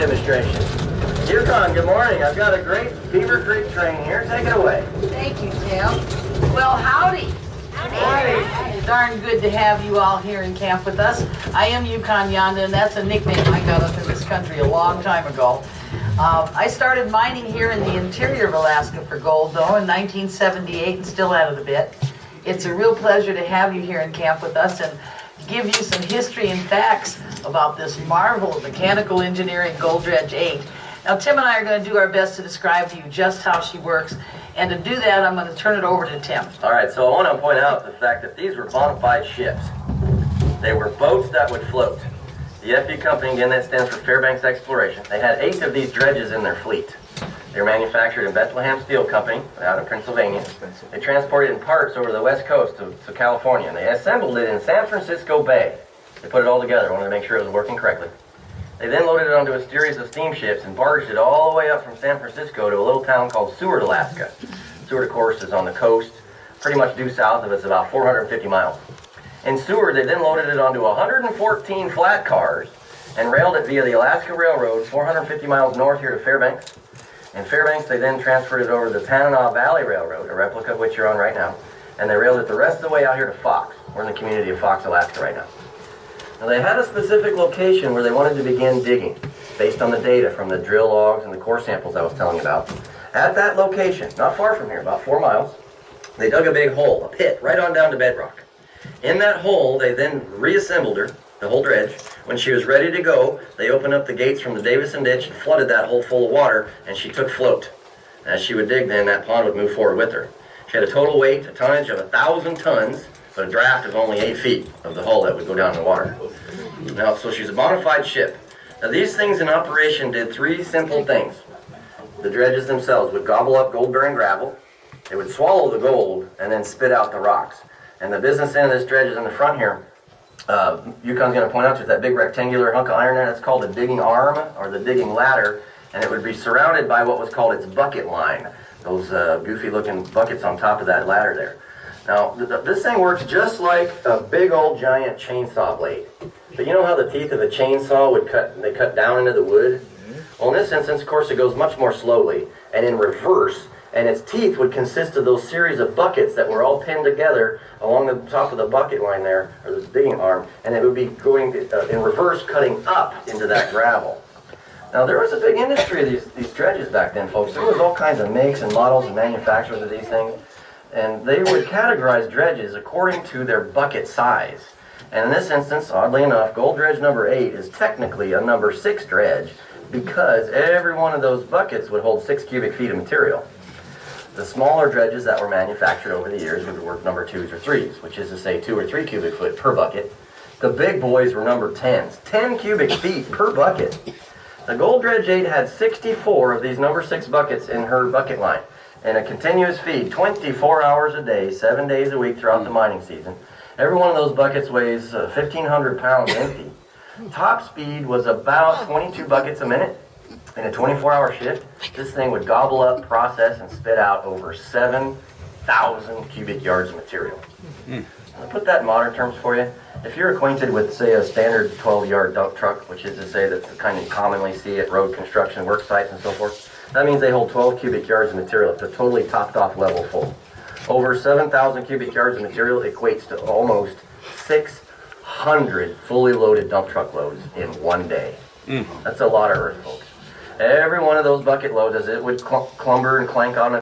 demonstration. Yukon, good morning. I've got a great Beaver Creek train here. Take it away. Thank you, Tim. Well, howdy. Howdy. Darn good to have you all here in camp with us. I am Yukon Annie, and that's a nickname I got up in this country a long time ago. I started mining here in the interior of Alaska for gold, though, in 1978, and still at it a bit. It's a real pleasure to have you here in camp with us and give you some history and facts about this marvel of mechanical engineering Gold Dredge 8. Now, Tim and I are going to do our best to describe to you just how she works, and to do that, I'm going to turn it over to Tim. All right, so I want to point out the fact that these were bona fide ships. They were boats that would float. The FB company, again, that stands for Fairbanks Exploration. They had 8 of these dredges in their fleet. They were manufactured in Bethlehem Steel Company out of Pennsylvania. They transported in parts over the west coast to California, and they assembled it in San Francisco Bay. They put it all together, wanted to make sure it was working correctly. They then loaded it onto a series of steamships and barged it all the way up from San Francisco to a little town called Seward, Alaska. Seward, of course, is on the coast, pretty much due south of us, about 450 miles. In Seward, they then loaded it onto 114 flat cars and railed it via the Alaska Railroad 450 miles north here to Fairbanks. In Fairbanks, they then transferred it over the Tanana Valley Railroad, a replica of which you're on right now, and they railed it the rest of the way out here to Fox. We're in the community of Fox, Alaska right now. Now, they had a specific location where they wanted to begin digging, based on the data from the drill logs and the core samples I was telling you about. At that location, not far from here, about 4 miles, they dug a big hole, a pit, right on down to bedrock. In that hole, they then reassembled her, the whole dredge. When she was ready to go, they opened up the gates from the Davison Ditch and flooded that hole full of water, and she took float. As she would dig, then that pond would move forward with her. She had a total weight, a tonnage of 1,000 tons, but a draft of only 8 feet of the hull that would go down in the water. Now, so she's a bona fide ship. Now, these things in operation did 3 simple things. The dredges themselves would gobble up gold-bearing gravel, they would swallow the gold, and then spit out the rocks. And the business end of this dredge is in the front here. Yukon's going to point out to that big rectangular hunk of iron there. That's called the digging arm or the digging ladder, and it would be surrounded by what was called its bucket line. Those goofy-looking buckets on top of that ladder there. Now, this thing works just like a big old giant chainsaw blade. But you know how the teeth of a chainsaw would cut down into the wood? Well, in this instance, of course, it goes much more slowly and in reverse. And its teeth would consist of those series of buckets that were all pinned together along the top of the bucket line there, or the digging arm, and it would be going in reverse, cutting up into that gravel. Now, there was a big industry of these dredges back then, folks. There was all kinds of makes and models and manufacturers of these things, and they would categorize dredges according to their bucket size. And in this instance, oddly enough, Gold Dredge number 8 is technically a number 6 dredge because every one of those buckets would hold 6 cubic feet of material. The smaller dredges that were manufactured over the years would work number 2s or 3s, which is to say 2 or 3 cubic foot per bucket. The big boys were number 10s, 10 cubic feet per bucket. The Gold Dredge 8 had 64 of these number 6 buckets in her bucket line, and a continuous feed 24 hours a day, 7 days a week throughout the mining season. Every one of those buckets weighs 1,500 pounds empty. Top speed was about 22 buckets a minute. In a 24-hour shift, this thing would gobble up, process, and spit out over 7,000 cubic yards of material. I'll put that in modern terms for you. If you're acquainted with, say, a standard 12-yard dump truck, which is to say that's the kind you commonly see at road construction work sites and so forth, that means they hold 12 cubic yards of material at the totally topped-off level full. Over 7,000 cubic yards of material equates to almost 600 fully loaded dump truck loads in one day. That's a lot of earth, folks. Every one of those bucket loads, as it would clumber and clank on